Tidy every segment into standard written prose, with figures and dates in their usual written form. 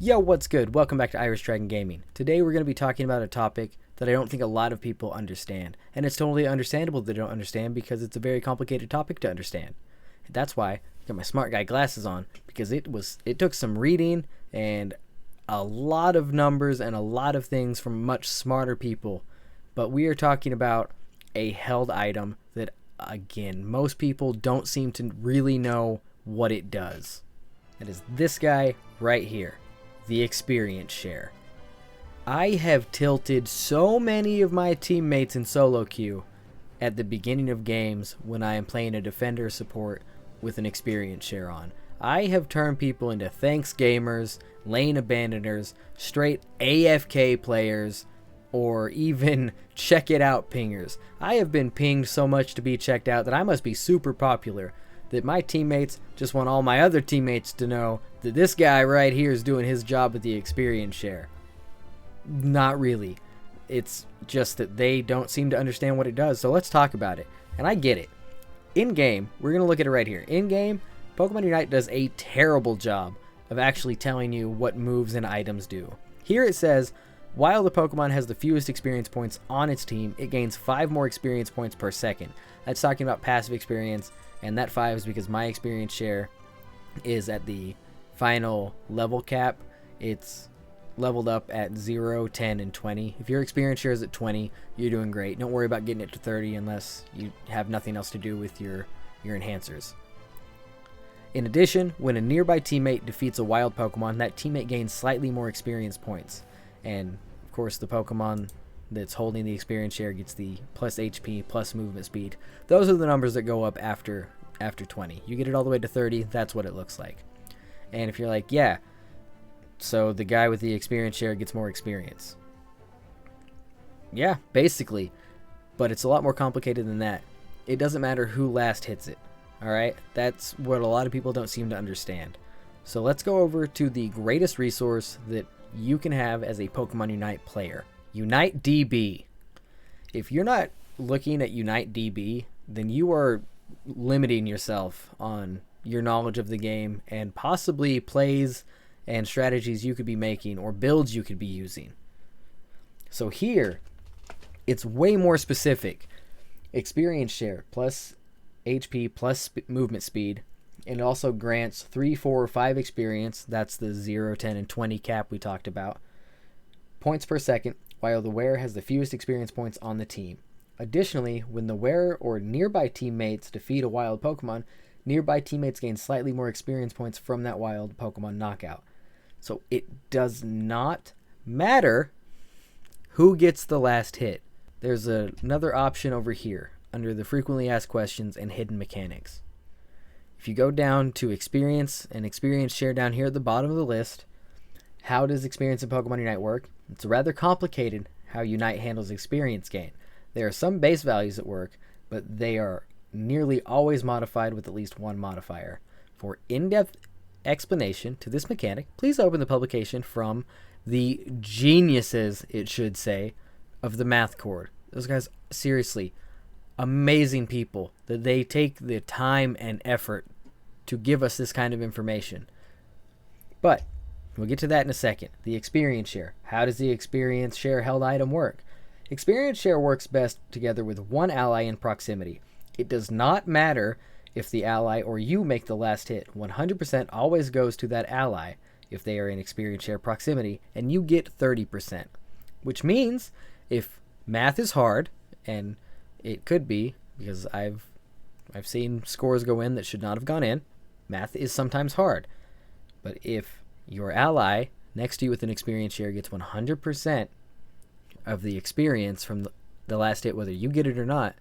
Yo, what's good? Welcome back to Irish Dragon Gaming. Today we're going to be talking about a topic that I don't think a lot of people understand. And it's totally understandable they don't understand because it's a very complicated topic to understand. That's why I got my smart guy glasses on, because it took some reading and a lot of numbers and a lot of things from much smarter people. But we are talking about a held item that, again, most people don't seem to really know what it does. That is this guy right here, the experience share. I have tilted so many of my teammates in solo queue at the beginning of games when I am playing a defender support with an experience share on. I have turned people into thanks gamers, lane abandoners, straight AFK players, or even check it out pingers. I have been pinged so much to be checked out that I must be super popular, that my teammates just want all my other teammates to know that this guy right here is doing his job with the experience share. Not really. It's just that they don't seem to understand what it does, so let's talk about it. And I get it. In game, we're going to look at it right here. In game, Pokemon Unite does a terrible job of actually telling you what moves and items do. Here it says, while the Pokemon has the fewest experience points on its team, it gains 5 more experience points per second. That's talking about passive experience, and that 5 is because my experience share is at the final level cap. It's leveled up at 0, 10, and 20. If your experience share is at 20, you're doing great. Don't worry about getting it to 30 unless you have nothing else to do with your enhancers. In addition, when a nearby teammate defeats a wild Pokemon, that teammate gains slightly more experience points. And, of course, the Pokemon that's holding the experience share gets the plus HP, plus movement speed. Those are the numbers that go up after 20. You get it all the way to 30, that's what it looks like. And if you're like, yeah, so the guy with the experience share gets more experience. Yeah, basically. But it's a lot more complicated than that. It doesn't matter who last hits it. Alright? That's what a lot of people don't seem to understand. So let's go over to the greatest resource that you can have as a Pokemon Unite player. Unite DB. If you're not looking at Unite DB, then you are limiting yourself on your knowledge of the game and possibly plays and strategies you could be making or builds you could be using. So here, it's way more specific. Experience share plus HP plus movement speed. And it also grants 3, 4, or 5 experience. That's the 0, 10, and 20 cap we talked about. Points per second, while the wearer has the fewest experience points on the team. Additionally, when the wearer or nearby teammates defeat a wild Pokemon, nearby teammates gain slightly more experience points from that wild Pokemon knockout. So it does not matter who gets the last hit. There's another option over here under the frequently asked questions and hidden mechanics. If you go down to experience and experience share down here at the bottom of the list, how does experience in Pokemon Unite work? It's rather complicated how Unite handles experience gain. There are some base values that work, but they are nearly always modified with at least one modifier. For in-depth explanation to this mechanic, please open the publication from the geniuses, it should say, of the Math Cord. Those guys, seriously, amazing people, that they take the time and effort to give us this kind of information. But we'll get to that in a second. The experience share. How does the experience share held item work? Experience share works best together with one ally in proximity. It does not matter if the ally or you make the last hit. 100% always goes to that ally if they are in experience share proximity, and you get 30%. Which means if math is hard, and it could be, because I've seen scores go in that should not have gone in. Math is sometimes hard. But if your ally next to you with an experience share gets 100% of the experience from the last hit, whether you get it or not,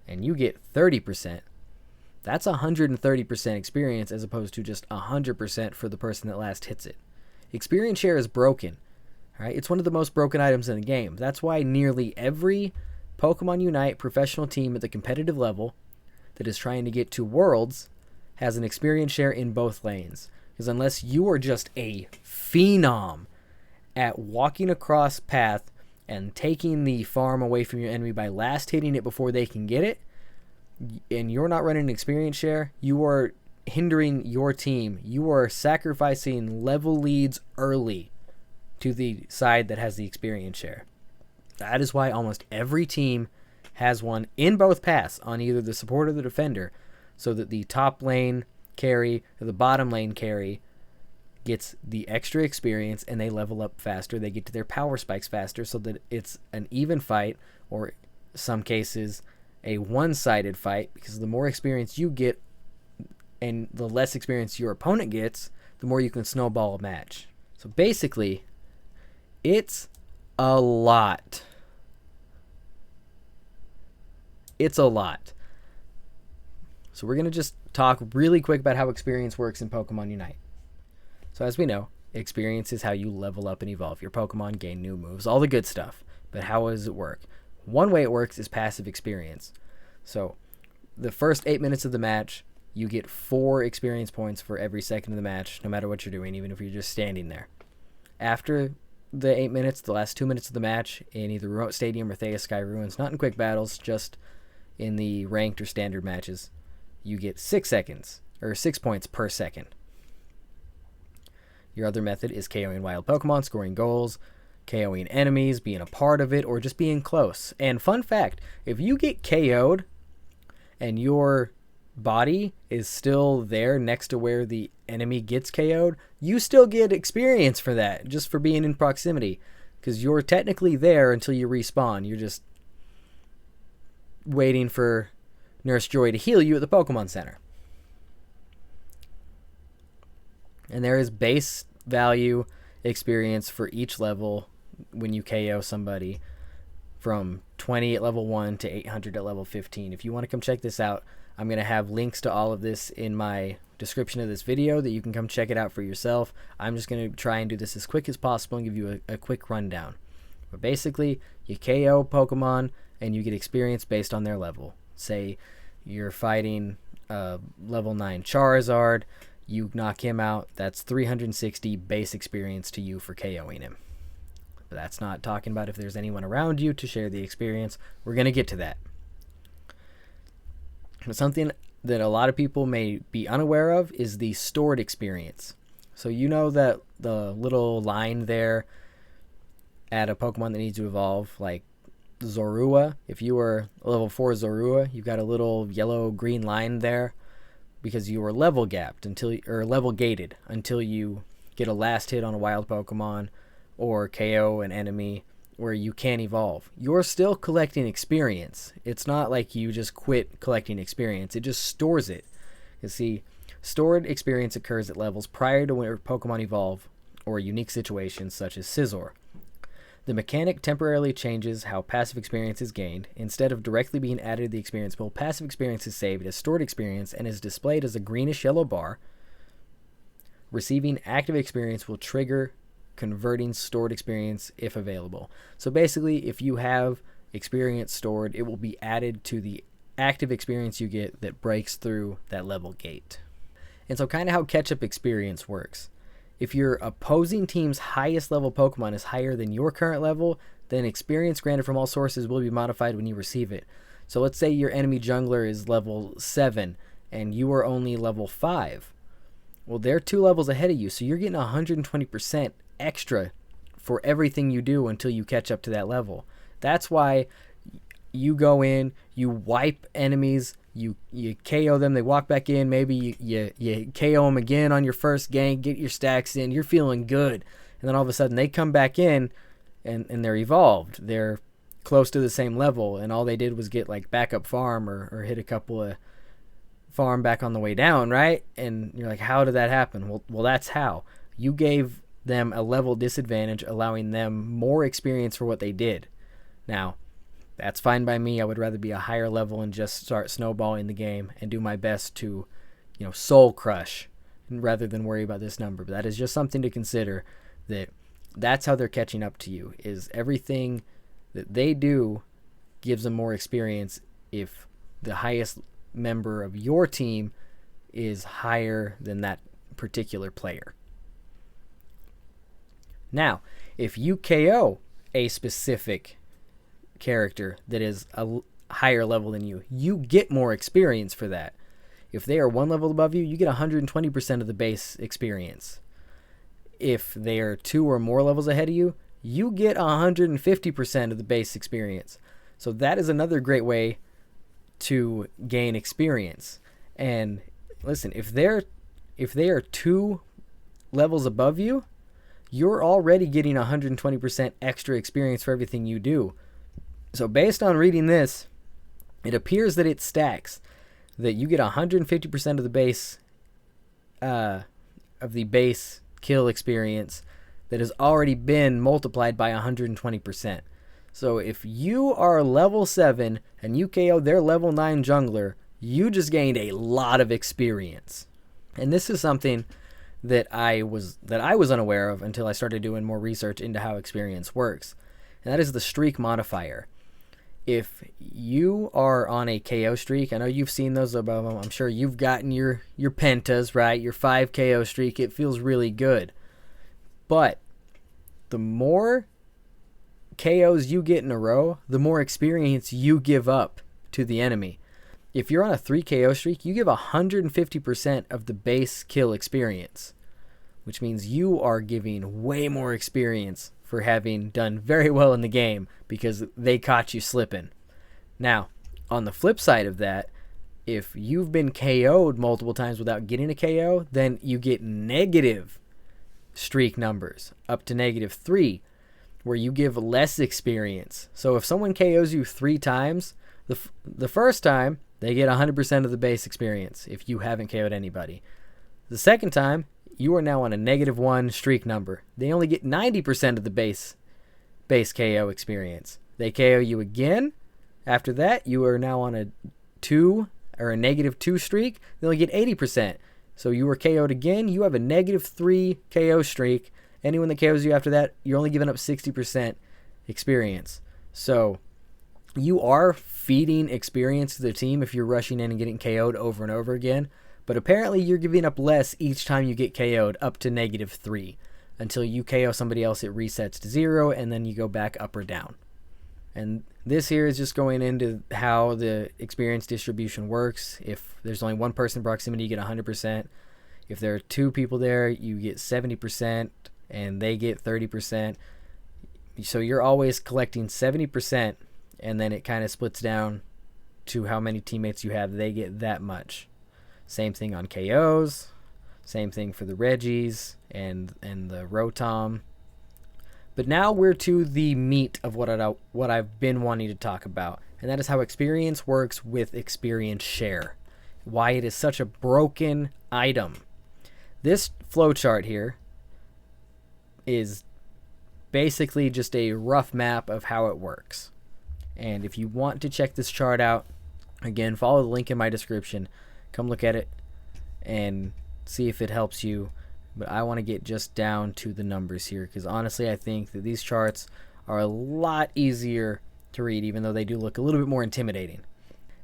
and you get 30%, that's 130% experience as opposed to just 100% for the person that last hits it. Experience share is broken. Right? It's one of the most broken items in the game. That's why nearly every Pokemon Unite professional team at the competitive level that is trying to get to Worlds has an experience share in both lanes. Because unless you are just a phenom at walking across path and taking the farm away from your enemy by last hitting it before they can get it, and you're not running an experience share, you are hindering your team, you are sacrificing level leads early to the side that has the experience share. That is why almost every team has one in both paths on either the support or the defender, so that the top lane carry or the bottom lane carry gets the extra experience and they level up faster. They get to their power spikes faster, so that it's an even fight, or some cases a one-sided fight, because the more experience you get and the less experience your opponent gets, the more you can snowball a match. So basically, it's a lot. It's a lot. So we're going to just talk really quick about how experience works in Pokemon Unite. So as we know, experience is how you level up and evolve your Pokemon, gain new moves, all the good stuff. But how does it work? One way it works is passive experience. So the first 8 minutes of the match, you get 4 experience points for every second of the match, no matter what you're doing, even if you're just standing there. After the 8 minutes, the last 2 minutes of the match, in either Remote Stadium or Thea Sky Ruins, not in quick battles, just in the ranked or standard matches, you get 6 seconds, or 6 points per second. Your other method is KOing wild Pokemon, scoring goals, KOing enemies, being a part of it, or just being close. And fun fact, if you get KO'd and your body is still there next to where the enemy gets KO'd, you still get experience for that, just for being in proximity, because you're technically there until you respawn. You're just waiting for Nurse Joy to heal you at the Pokemon Center. And there is base value experience for each level when you KO somebody, from 20 at level 1 to 800 at level 15. If you want to come check this out, I'm going to have links to all of this in my description of this video that you can come check it out for yourself. I'm just going to try and do this as quick as possible and give you a quick rundown. But basically, you KO Pokemon and you get experience based on their level. Say you're fighting level 9 Charizard, you knock him out, that's 360 base experience to you for KOing him. But that's not talking about if there's anyone around you to share the experience. We're going to get to that. But something that a lot of people may be unaware of is the stored experience. So you know that the little line there at a Pokemon that needs to evolve, like Zorua, if you were level 4 Zorua, you've got a little yellow-green line there because you were level gapped or level gated until you get a last hit on a wild Pokemon or KO an enemy where you can't evolve. You're still collecting experience. It's not like you just quit collecting experience. It just stores it. You see, stored experience occurs at levels prior to when Pokemon evolve or unique situations such as Scizor. The mechanic temporarily changes how passive experience is gained. Instead of directly being added to the experience pool, passive experience is saved as stored experience and is displayed as a greenish-yellow bar. Receiving active experience will trigger converting stored experience if available. So basically, if you have experience stored, it will be added to the active experience you get that breaks through that level gate. And so kind of how catch-up experience works. If your opposing team's highest level Pokemon is higher than your current level, then experience granted from all sources will be modified when you receive it. So let's say your enemy jungler is level 7 and you are only level 5. Well, they're 2 levels ahead of you, so you're getting 120% extra for everything you do until you catch up to that level. That's why you go in, you wipe enemies, you KO them, they walk back in, maybe you KO them again on your first gank, get your stacks in, you're feeling good. And then all of a sudden they come back in and they're evolved. They're close to the same level, and all they did was get like backup farm or hit a couple of farm back on the way down, right? And you're like, how did that happen? Well, that's how. You gave them a level disadvantage, allowing them more experience for what they did. Now, that's fine by me. I would rather be a higher level and just start snowballing the game and do my best to, soul crush rather than worry about this number. But that is just something to consider, that's how they're catching up to you, is everything that they do gives them more experience if the highest member of your team is higher than that particular player. Now, if you KO a specific character that is a higher level than you, you get more experience for that. If they are one level above you, you get 120% of the base experience. If they are 2 or more levels ahead of you, you get 150% of the base experience. So that is another great way to gain experience. And listen, if they are 2 levels above you, you're already getting 120% extra experience for everything you do. So based on reading this, it appears that it stacks, that you get 150% of the base kill experience that has already been multiplied by 120%. So if you are level 7 and you KO their level 9 jungler, you just gained a lot of experience. And this is something that I was unaware of until I started doing more research into how experience works. And that is the streak modifier. If you are on a KO streak, I know you've seen those above them. I'm sure you've gotten your pentas, right? Your 5 KO streak. It feels really good. But the more KOs you get in a row, the more experience you give up to the enemy. If you're on a 3 KO streak, you give 150% of the base kill experience, which means you are giving way more experience for having done very well in the game because they caught you slipping. Now, on the flip side of that, if you've been KO'd multiple times without getting a KO, then you get negative streak numbers, up to -3, where you give less experience. So if someone KOs you 3 times, the first time, they get 100% of the base experience if you haven't KO'd anybody. The second time, you are now on a -1 streak number. They only get 90% of the base KO experience. They KO you again. After that, you are now on a 2 or a -2 streak. They only get 80%. So you were KO'd again. You have a -3 KO streak. Anyone that KOs you after that, you're only giving up 60% experience. So you are feeding experience to the team if you're rushing in and getting KO'd over and over again. But apparently you're giving up less each time you get KO'd, up to -3. Until you KO somebody else, it resets to 0, and then you go back up or down. And this here is just going into how the experience distribution works. If there's only 1 person in proximity, you get 100%. If there are 2 people there, you get 70%, and they get 30%. So you're always collecting 70%, and then it kind of splits down to how many teammates you have. They get that much. Same thing on KOs. Same thing for the Regis and the Rotom. But now we're to the meat of what I've been wanting to talk about, and that is how experience works with experience share. Why it is such a broken item. This flowchart here is basically just a rough map of how it works. And if you want to check this chart out, again, follow the link in my description. Come look at it and see if it helps you. But I want to get just down to the numbers here, because honestly I think that these charts are a lot easier to read, even though they do look a little bit more intimidating.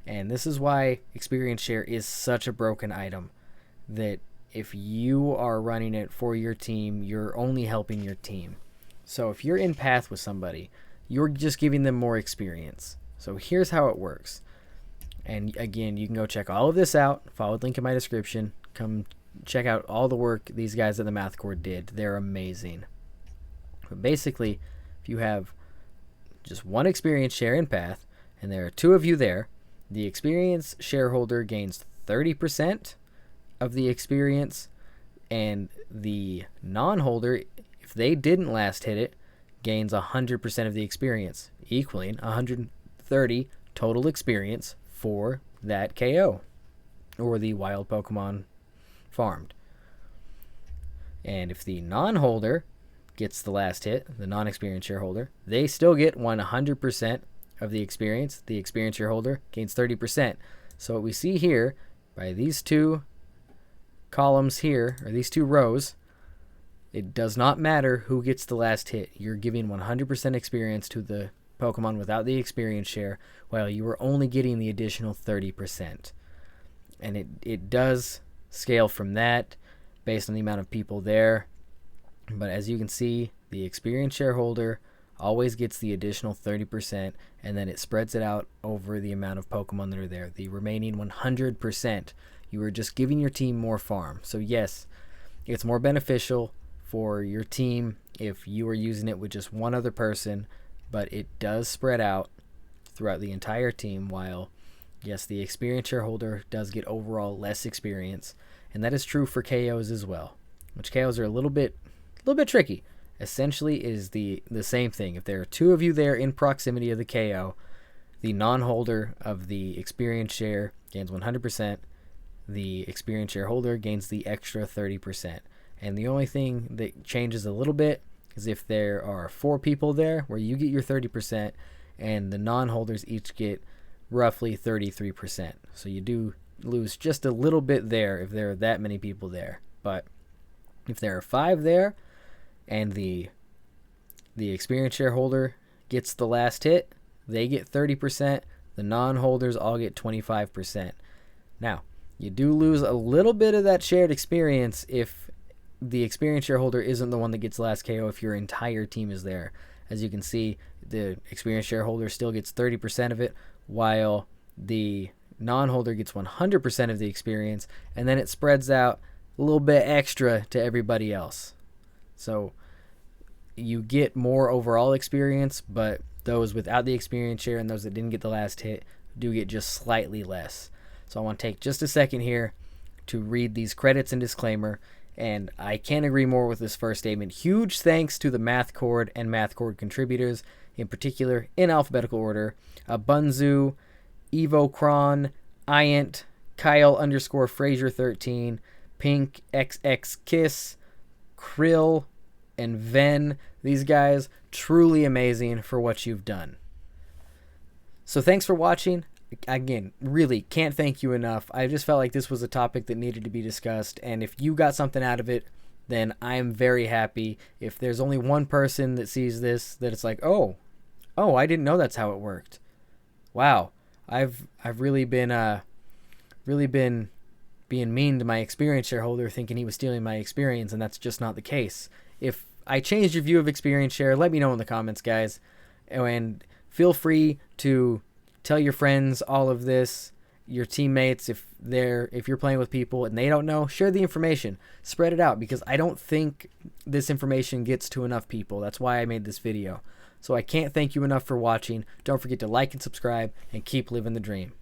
And this is why experience share is such a broken item, that if you are running it for your team, you're only helping your team. So if you're in path with somebody, you're just giving them more experience. So here's how it works. And again, you can go check all of this out. Follow the link in my description. Come check out all the work these guys at the Math Cord did. They're amazing. But basically, if you have just 1 experience share in path, and there are 2 of you there, the experience shareholder gains 30% of the experience, and the non-holder, if they didn't last hit it, gains 100% of the experience, equaling 130 total experience for that KO, or the wild Pokemon farmed. And if the non-holder gets the last hit, the non-experienced shareholder, they still get 100% of the experience. The experienced shareholder gains 30%. So what we see here, by these 2 columns here, or these 2 rows, it does not matter who gets the last hit. You're giving 100% experience to the Pokemon without the experience share, while you are only getting the additional 30%. And it does scale from that based on the amount of people there. But as you can see, the experienced shareholder always gets the additional 30%, and then it spreads it out over the amount of Pokemon that are there. The remaining 100%, You are just giving your team more farm. So yes, it's more beneficial for your team if you are using it with just one other person, but it does spread out throughout the entire team, while yes, the experienced shareholder does get overall less experience, and that is true for KOs as well, which KOs are a little bit tricky. Essentially is the same thing. If there are two of you there in proximity of the KO, the non-holder of the experience share gains 100%, the experience shareholder gains the extra 30%. And the only thing that changes a little bit is if there are 4 people there, where you get your 30% and the non-holders each get roughly 33%. So you do lose just a little bit there if there are that many people there. But if there are 5 there and the experienced shareholder gets the last hit, they get 30%. The non-holders all get 25%. Now, you do lose a little bit of that shared experience if the experienced shareholder isn't the one that gets last KO, if your entire team is there. As you can see, the experienced shareholder still gets 30% of it, while the non-holder gets 100% of the experience, and then it spreads out a little bit extra to everybody else. So you get more overall experience, but those without the experience share and those that didn't get the last hit do get just slightly less. So I want to take just a second here to read these credits and disclaimer, and I can't agree more with this first statement. Huge thanks to the MathCord and MathCord contributors, in particular, in alphabetical order: Bunzu, Evocron, Iant, Kyle_Fraser13, Pink XX Kiss, Krill, and Ven. These guys, truly amazing for what you've done. So thanks for watching. Again, really can't thank you enough. I just felt like this was a topic that needed to be discussed, and if you got something out of it, then I'm very happy. If there's only one person that sees this, that it's like, oh, I didn't know that's how it worked. Wow, I've really been being mean to my experience shareholder, thinking he was stealing my experience, and that's just not the case. If I changed your view of experience share, let me know in the comments, guys, and feel free to tell your friends all of this, your teammates, if you're playing with people and they don't know, share the information, spread it out, because I don't think this information gets to enough people. That's why I made this video. So I can't thank you enough for watching. Don't forget to like and subscribe, and keep living the dream.